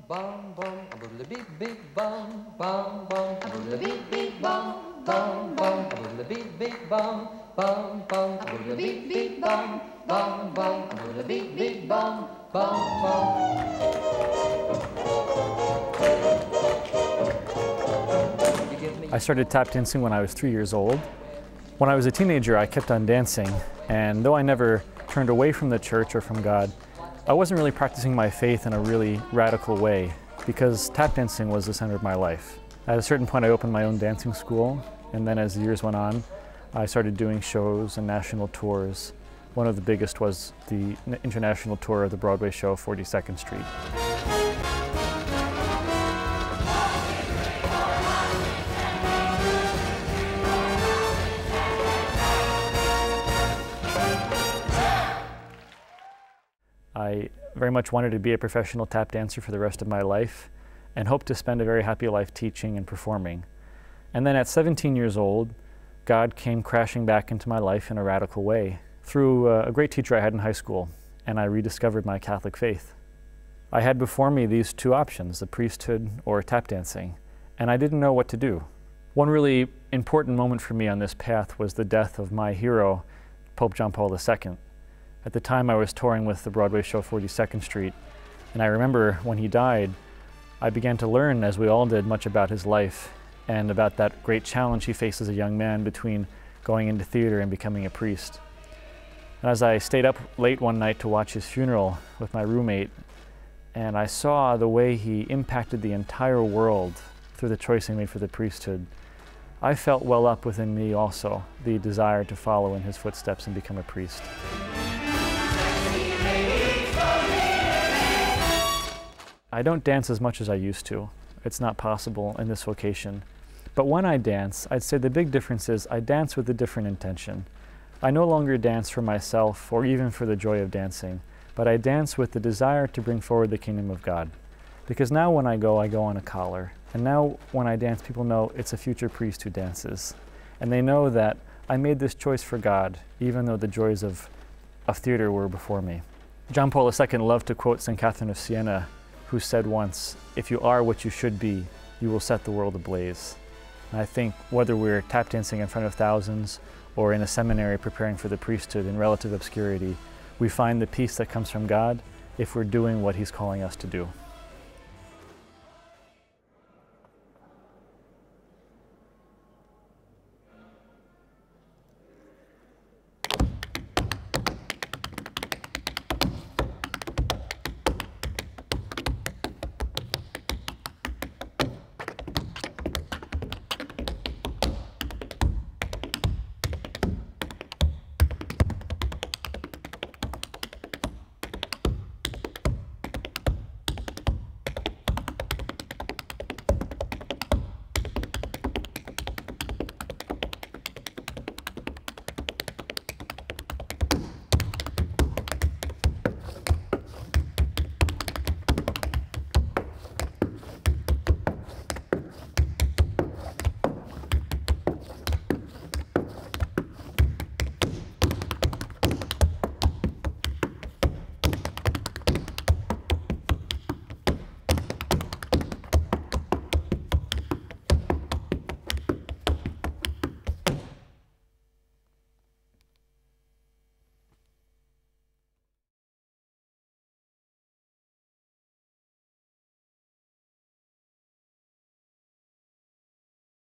bum bum, a boodle beep beep bum bum bum, a boodle beep beep bum bum bum, a boodle beep beep bum bum bum, a boodle beep beep bum bum bum, a boodle beep beep bum bum bum. I started tap dancing when I was 3 years old. When I was a teenager, I kept on dancing, and though I never turned away from the church or from God, I wasn't really practicing my faith in a really radical way because tap dancing was the center of my life. At a certain point, I opened my own dancing school, and then as the years went on, I started doing shows and national tours. One of the biggest was the international tour of the Broadway show, 42nd Street. I very much wanted to be a professional tap dancer for the rest of my life and hoped to spend a very happy life teaching and performing. And then at 17 years old, God came crashing back into my life in a radical way through a great teacher I had in high school, and I rediscovered my Catholic faith. I had before me these two options, the priesthood or tap dancing, and I didn't know what to do. One really important moment for me on this path was the death of my hero, Pope John Paul II. At the time, I was touring with the Broadway show 42nd Street, and I remember when he died, I began to learn, as we all did, much about his life and about that great challenge he faced as a young man between going into theater and becoming a priest. And as I stayed up late one night to watch his funeral with my roommate, and I saw the way he impacted the entire world through the choice he made for the priesthood, I felt well up within me also the desire to follow in his footsteps and become a priest. I don't dance as much as I used to. It's not possible in this vocation. But when I dance, I'd say the big difference is I dance with a different intention. I no longer dance for myself or even for the joy of dancing, but I dance with the desire to bring forward the kingdom of God. Because now when I go on a collar. And now when I dance, people know it's a future priest who dances. And they know that I made this choice for God, even though the joys of theater were before me. John Paul II loved to quote St. Catherine of Siena, who said once, "If you are what you should be, you will set the world ablaze." And I think whether we're tap dancing in front of thousands or in a seminary preparing for the priesthood in relative obscurity, we find the peace that comes from God if we're doing what He's calling us to do.